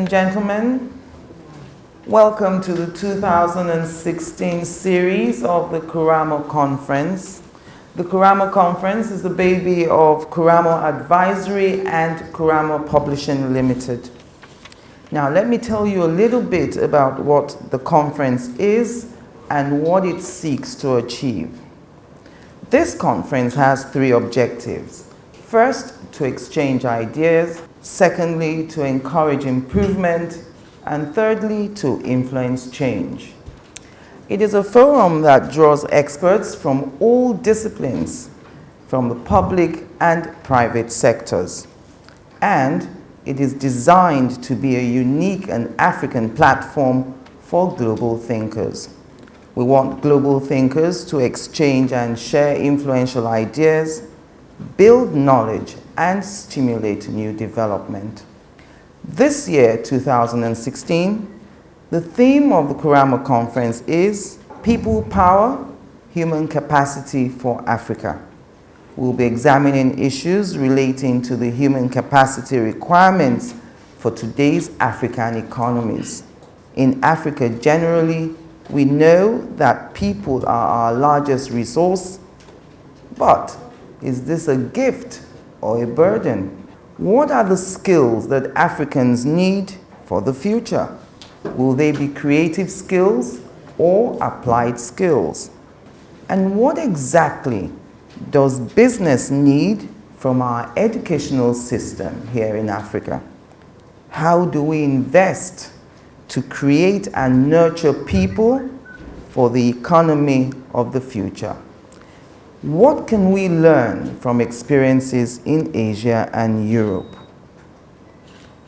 Gentlemen, welcome to the 2016 series of the Quramo Conference. The Quramo Conference is the baby of Quramo Advisory and Quramo Publishing Limited. Now let me tell you a little bit about what the conference is and what it seeks to achieve. This conference has three objectives. First, to exchange ideas. Secondly, to encourage improvement, and thirdly, to influence change. It is a forum that draws experts from all disciplines, from the public and private sectors. And it is designed to be a unique and African platform for global thinkers. We want global thinkers to exchange and share influential ideas, build knowledge, and stimulate new development. This year, 2016, the theme of the Quramo Conference is People Power, Human Capacity for Africa. We'll be examining issues relating to the human capacity requirements for today's African economies. In Africa generally, we know that people are our largest resource, but is this a gift or a burden? What are the skills that Africans need for the future? Will they be creative skills or applied skills? And what exactly does business need from our educational system here in Africa? How do we invest to create and nurture people for the economy of the future? What can we learn from experiences in Asia and Europe?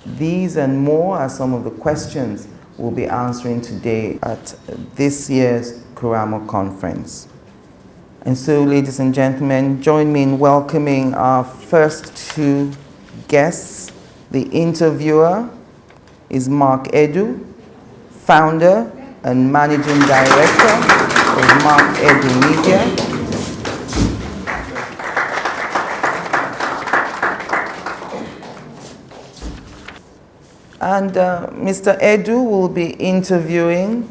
These and more are some of the questions we'll be answering today at this year's Quramo Conference. And so, ladies and gentlemen, join me in welcoming our first two guests. The interviewer is Mark Edu, founder and managing director of Mark Edu Media. And Mr. Edu will be interviewing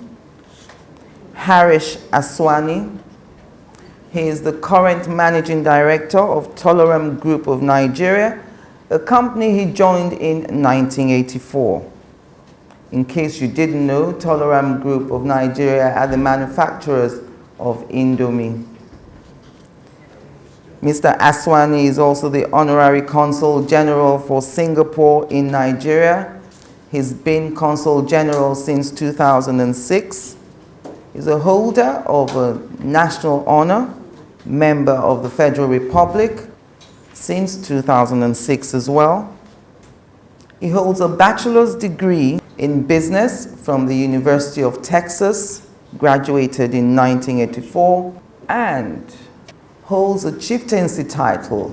Harish Aswani. He is the current managing director of Toleram Group of Nigeria, a company he joined in 1984. In case you didn't know, Toleram Group of Nigeria are the manufacturers of Indomie. Mr. Aswani is also the Honorary Consul General for Singapore in Nigeria. He's been Consul General since 2006. He's a holder of a national honor, member of the Federal Republic since 2006 as well. He holds a bachelor's degree in business from the University of Texas, graduated in 1984, and holds a chieftaincy title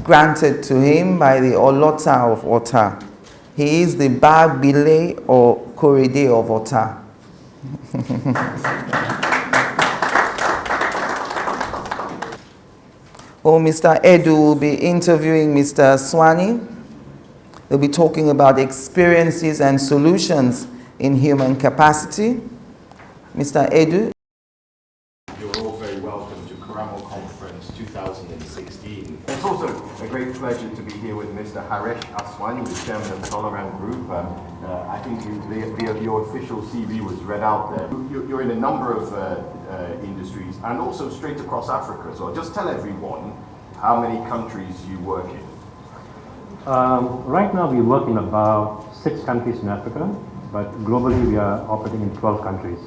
granted to him by the Olota of Ota. He is the Bagbile or Korede of Ota. Mr. Edu will be interviewing Mr. Swani. They'll be talking about experiences and solutions in human capacity. Mr. Edu. You're all very welcome to Quramo Conference 2016. It's also a great pleasure to be here with Mr. Harish Aswani, the chairman of the Toleram Group. I think your official CV was read out there. You're in a number of industries and also straight across Africa as well. Just tell everyone how many countries you work in. Right now we work in about 6 countries in Africa, but globally we are operating in 12 countries.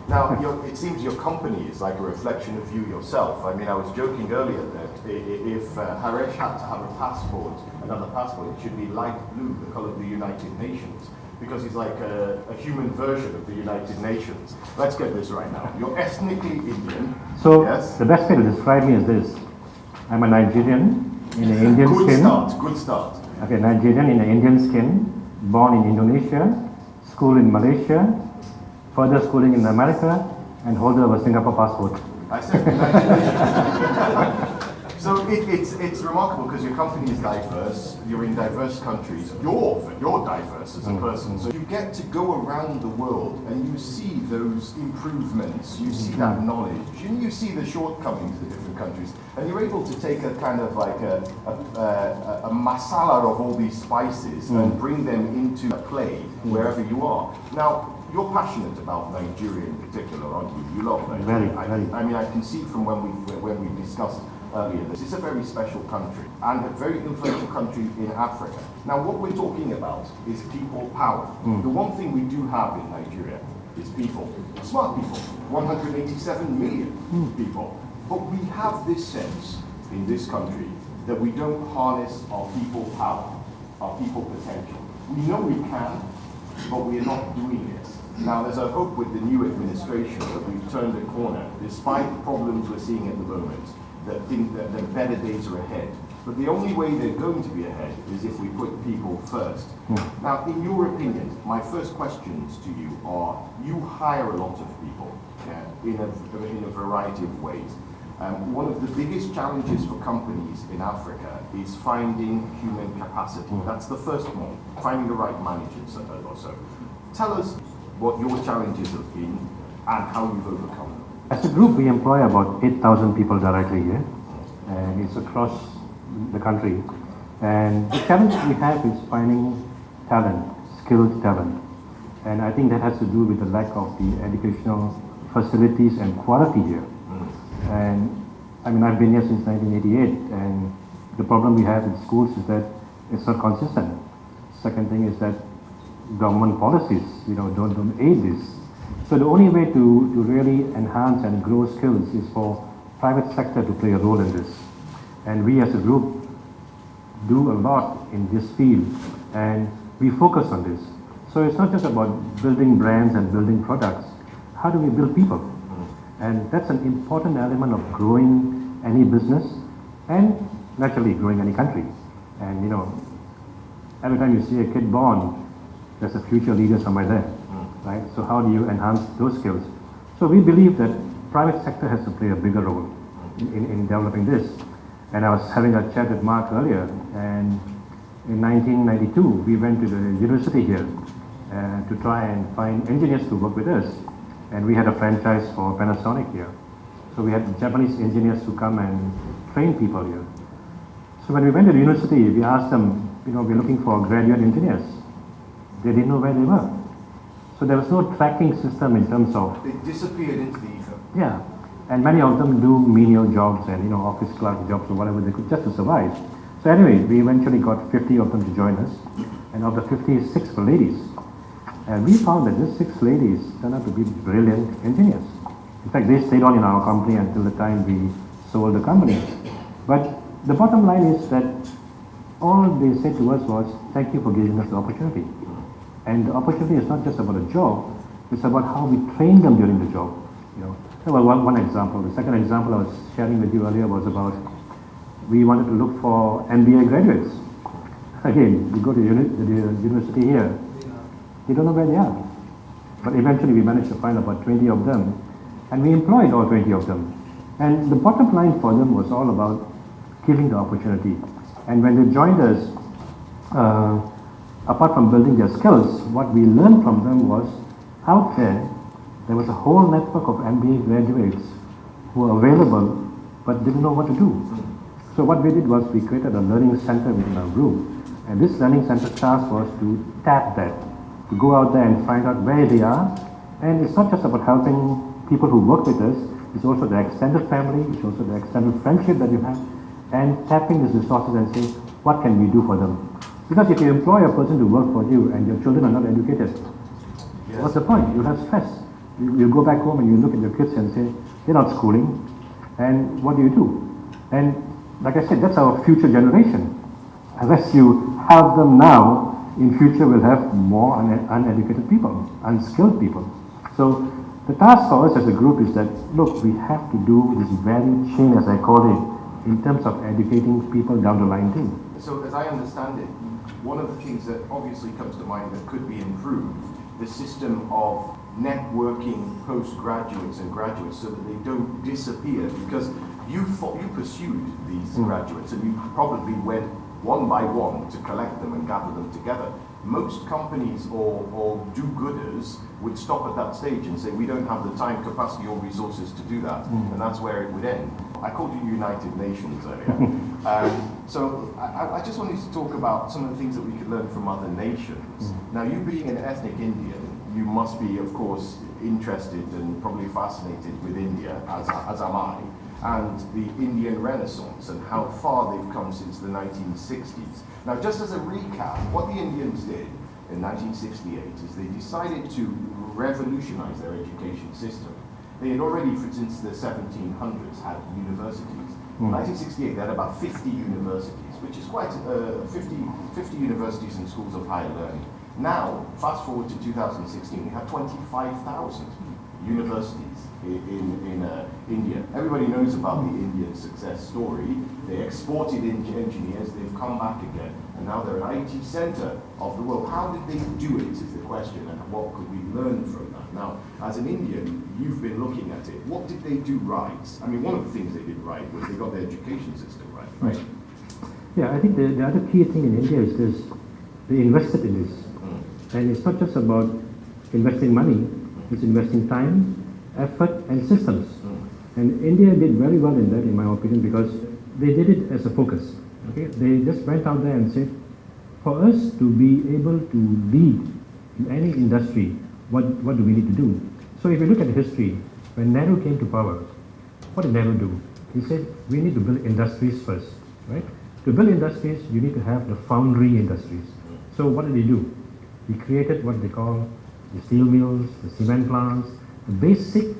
Now, it seems your company is like a reflection of you yourself. I mean, I was joking earlier that if Haresh had to have a passport, another passport, it should be light blue, the color of the United Nations, because he's like a human version of the United Nations. Let's get this right now. You're ethnically Indian. So yes? The best way to describe me is this. I'm a Nigerian in an Indian skin. Good start. Okay, Nigerian in an Indian skin, born in Indonesia, school in Malaysia, further schooling in America, and holder of a Singapore passport. I said congratulations. So it's remarkable because your company is diverse, you're in diverse countries, you're diverse as a person. So you get to go around the world and you see those improvements, you see that knowledge, and you see the shortcomings of the different countries. And you're able to take a kind of like a masala of all these spices and bring them into play wherever you are. Now, you're passionate about Nigeria in particular, aren't you? You love Nigeria. Very. I mean, I can see from when we discussed earlier, this is a very special country and a very influential country in Africa. Now, what we're talking about is people power. The one thing we do have in Nigeria is people, smart people, 187 million people. But we have this sense in this country that we don't harness our people power, our people potential. We know we can, but we are not doing it. Now, there's a hope with the new administration that we've turned a corner, despite the problems we're seeing at the moment, that think that the better days are ahead. But the only way they're going to be ahead is if we put people first. Now, in your opinion, my first questions to you are, you hire a lot of people in a variety of ways. One of the biggest challenges for companies in Africa is finding human capacity. That's the first one, finding the right managers or so. Tell us what your challenges have been and how you've overcome them. As a group, we employ about 8,000 people directly here, and it's across the country. And the challenge we have is finding talent, skilled talent. And I think that has to do with the lack of the educational facilities and quality here. And I mean, I've been here since 1988, and the problem we have in schools is that it's not consistent. Second thing is that government policies, don't aid this. So the only way to really enhance and grow skills is for private sector to play a role in this. And we as a group do a lot in this field, and we focus on this. So it's not just about building brands and building products. How do we build people? And that's an important element of growing any business and naturally growing any country. And every time you see a kid born, there's a future leader somewhere there, right? So how do you enhance those skills? So we believe that private sector has to play a bigger role in developing this. And I was having a chat with Mark earlier, and in 1992, we went to the university here to try and find engineers to work with us. And we had a franchise for Panasonic here. So we had Japanese engineers who come and train people here. So when we went to the university, we asked them, we're looking for graduate engineers. They didn't know where they were. So there was no tracking system in terms of... They disappeared into the ether. Yeah. And many of them do menial jobs and, office clerk jobs or whatever they could just to survive. So anyway, we eventually got 50 of them to join us. And of the 50, 6 were ladies. And we found that these 6 ladies turned out to be brilliant engineers. In fact, they stayed on in our company until the time we sold the company. But the bottom line is that all they said to us was, thank you for giving us the opportunity. And the opportunity is not just about a job, it's about how we train them during the job. Well, one example. The second example I was sharing with you earlier was about, we wanted to look for MBA graduates. Again, we go to the university here, we don't know where they are. But eventually we managed to find about 20 of them, and we employed all 20 of them. And the bottom line for them was all about giving the opportunity. And when they joined us, apart from building their skills, what we learned from them was, out there was a whole network of MBA graduates who were available but didn't know what to do. So what we did was we created a learning center within our group. And this learning center task was to tap that, to go out there and find out where they are. And it's not just about helping people who work with us, it's also the extended family, it's also the extended friendship that you have, and tapping these resources and saying, what can we do for them? Because if you employ a person to work for you and your children are not educated, Yes. What's the point? You have stress. You go back home and you look at your kids and say, they're not schooling. And what do? And like I said, that's our future generation. Unless you have them now, in future we'll have more uneducated people, unskilled people. So the task for us as a group is that, look, we have to do this value chain, as I call it, in terms of educating people down the line too. So as I understand it, one of the things that obviously comes to mind that could be improved, the system of networking postgraduates and graduates so that they don't disappear, because you pursued these graduates and you probably went one by one to collect them and gather them together. Most companies or do-gooders would stop at that stage and say, we don't have the time, capacity or resources to do that, and that's where it would end. I called you United Nations earlier. So I just wanted to talk about some of the things that we could learn from other nations. Now, you being an ethnic Indian, you must be, of course, interested and probably fascinated with India, as am I, and the Indian Renaissance and how far they've come since the 1960s. Now, just as a recap, what the Indians did in 1968 is they decided to revolutionize their education system. They had already, since the 1700s, had universities. In 1968, they had about 50 universities, which is quite 50 universities and schools of higher learning. Now, fast forward to 2016, we have 25,000 universities in India. Everybody knows about the Indian success story. They exported engineers, they've come back again, and now they're an IT center of the world. How did they do it is the question, and what could we learn from that? Now, as an Indian, you've been looking at it. What did they do right? I mean, one of the things they did right was they got their education system right? Yeah, I think the other key thing in India is this: they invested in this. And it's not just about investing money, it's investing time, effort, and systems. And India did very well in that, in my opinion, because they did it as a focus. Okay? They just went out there and said, for us to be able to lead in any industry, what do we need to do? So if you look at history, when Nehru came to power, what did Nehru do? He said, we need to build industries first, right? To build industries, you need to have the foundry industries. So what did he do? He created what they call the steel mills, the cement plants, the basic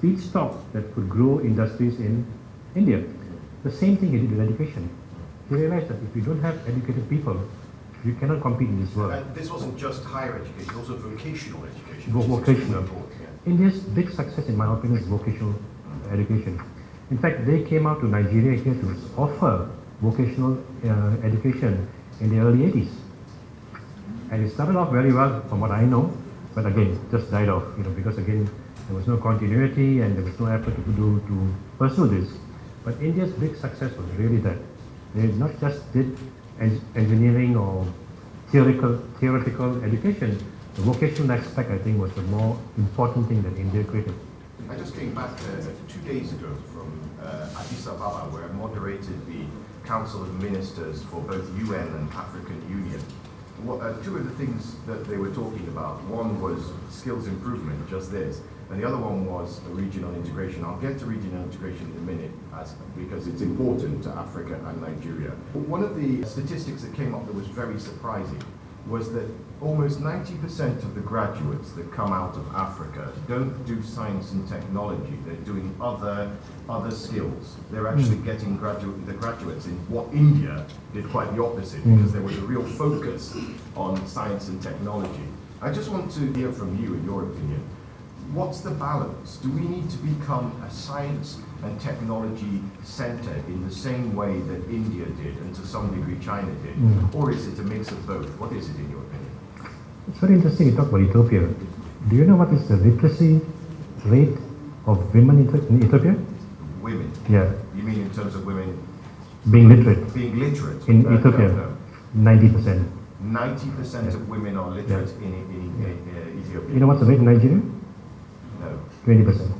feedstock that could grow industries in India. The same thing he did with education. He realized that if you don't have educated people, you cannot compete in this world. And this wasn't just higher education, also vocational education. Vocational. India's big success, in my opinion, is vocational education. In fact, they came out to Nigeria here to offer vocational education in the early 80s. And it started off very well, from what I know, but again, just died off, because again, there was no continuity and there was no effort to pursue this. But India's big success was really that they not just did engineering or theoretical education. The vocational aspect, I think, was the more important thing that India created. I just came back 2 days ago from Addis Ababa, where I moderated the Council of Ministers for both UN and African Union. Two of the things that they were talking about, one was skills improvement, just this, and the other one was regional integration. I'll get to regional integration in a minute because it's important to Africa and Nigeria. One of the statistics that came up that was very surprising was that almost 90% of the graduates that come out of Africa don't do science and technology. They're doing other skills. They're actually getting the graduates in what India did quite the opposite, because there was a real focus on science and technology. I just want to hear from you, in your opinion, what's the balance? Do we need to become a science and technology center in the same way that India did and to some degree China did? Or is it a mix of both? What is it in your opinion? It's very interesting you talk about Ethiopia. Do you know what is the literacy rate of women in Ethiopia? Women? Yeah. You mean in terms of women being literate? Being literate? In Ethiopia, no. 90%. 90% of women are literate in Ethiopia. You know what's the rate in Nigeria? No. 20%.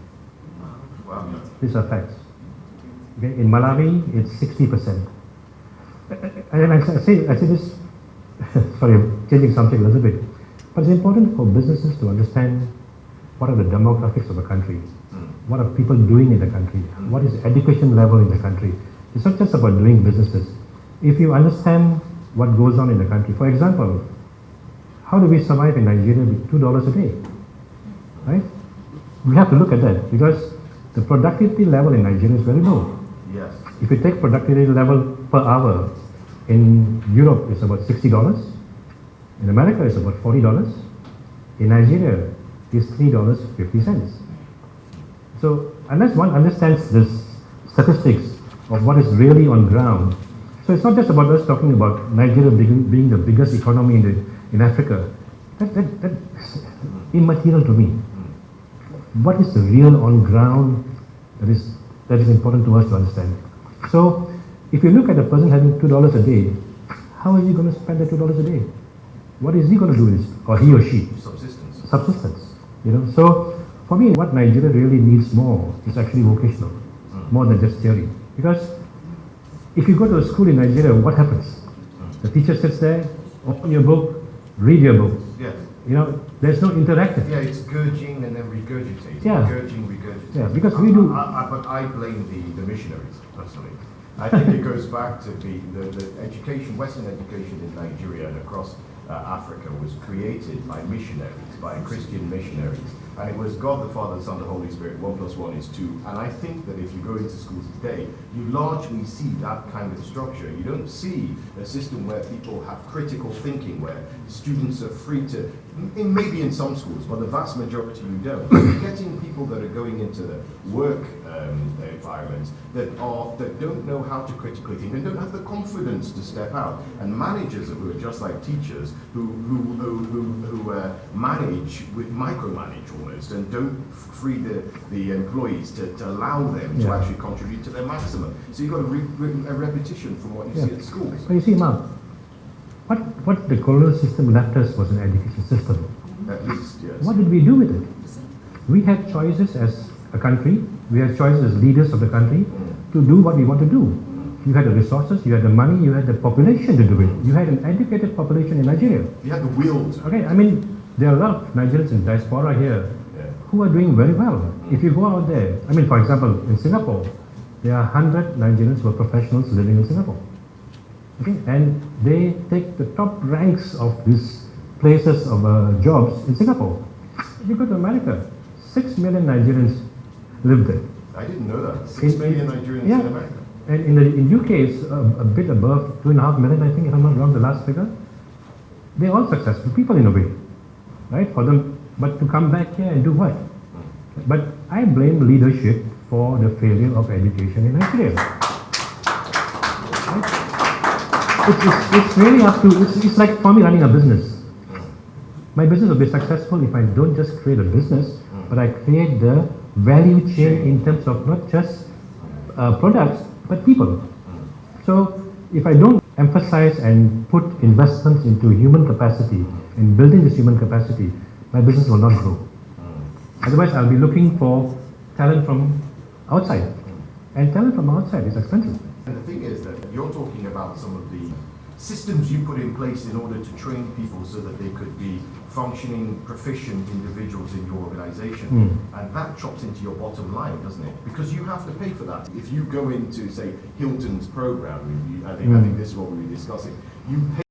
Wow. These are facts. Okay? In Malawi, it's 60%. And I say this, sorry, I'm changing subject a little bit, but it's important for businesses to understand what are the demographics of a country, what are people doing in the country, what is education level in the country. It's not just about doing businesses. If you understand what goes on in the country, for example, how do we survive in Nigeria with $2 a day? Right? We have to look at that because the productivity level in Nigeria is very low. Yes. If you take productivity level per hour, in Europe it's about $60, in America it's about $40, in Nigeria it's $3.50. So unless one understands this statistics of what is really on ground, so it's not just about us talking about Nigeria being the biggest economy in Africa. That's immaterial to me. What is the real on ground that is important to us to understand? So if you look at a person having $2 a day, how is he going to spend the $2 a day? What is he going to do with it, or he or she? Subsistence. Subsistence. You know. So for me, what Nigeria really needs more is actually vocational, more than just theory. Because if you go to a school in Nigeria, what happens? The teacher sits there, open your book, read your book. Yes. You know, there's no interactive. Yeah, it's gurging and then regurgitating. Yeah. Regurgitating. Yeah, because we do. But I blame the missionaries, personally. I think it goes back to the education, Western education in Nigeria and across Africa was created by missionaries, by Christian missionaries. And it was God the Father, the Son, the Holy Spirit, 1 + 1 is 2. And I think that if you go into schools today, you largely see that kind of structure. You don't see a system where people have critical thinking, where students are free to, maybe in some schools, but the vast majority you don't. You're getting people that are going into the work environment that don't know how to critically think and don't have the confidence to step out. And managers who are just like teachers who manage with micromanage almost and don't free the employees to allow them to actually contribute to their maximum. So you've got a repetition from what you see at schools. But you see, Mark, what the colonial system left us was an education system. At least, yes. What did we do with it? We had choices as a country, we had choices as leaders of the country to do what we want to do. You had the resources, you had the money, you had the population to do it. You had an educated population in Nigeria. You had the will to. Okay, I mean, there are a lot of Nigerians in diaspora here who are doing very well. If you go out there, I mean, for example, in Singapore, there are 100 Nigerians who are professionals living in Singapore. Okay, and they take the top ranks of these places of jobs in Singapore. If you go to America, 6 million Nigerians live there. I didn't know that. 6 million Nigerians in America. And in UK, it's a bit above 2.5 million, I think, if I'm not wrong, the last figure. They're all successful people in a way, right? For them, but to come back here and do what? But I blame leadership for the failure of education in Nigeria. Right? It's really up to, it's like for me running a business. My business will be successful if I don't just create a business, but I create the value chain in terms of not just products, but people. So if I don't emphasize and put investments into human capacity, in building this human capacity, my business will not grow. Otherwise, I'll be looking for talent from outside. And talent from outside is expensive. And the thing is that you're talking about some of the systems you put in place in order to train people so that they could be functioning, proficient individuals in your organization. And that chops into your bottom line, doesn't it? Because you have to pay for that. If you go into, say, Hilton's program, I think this is what we were discussing, you pay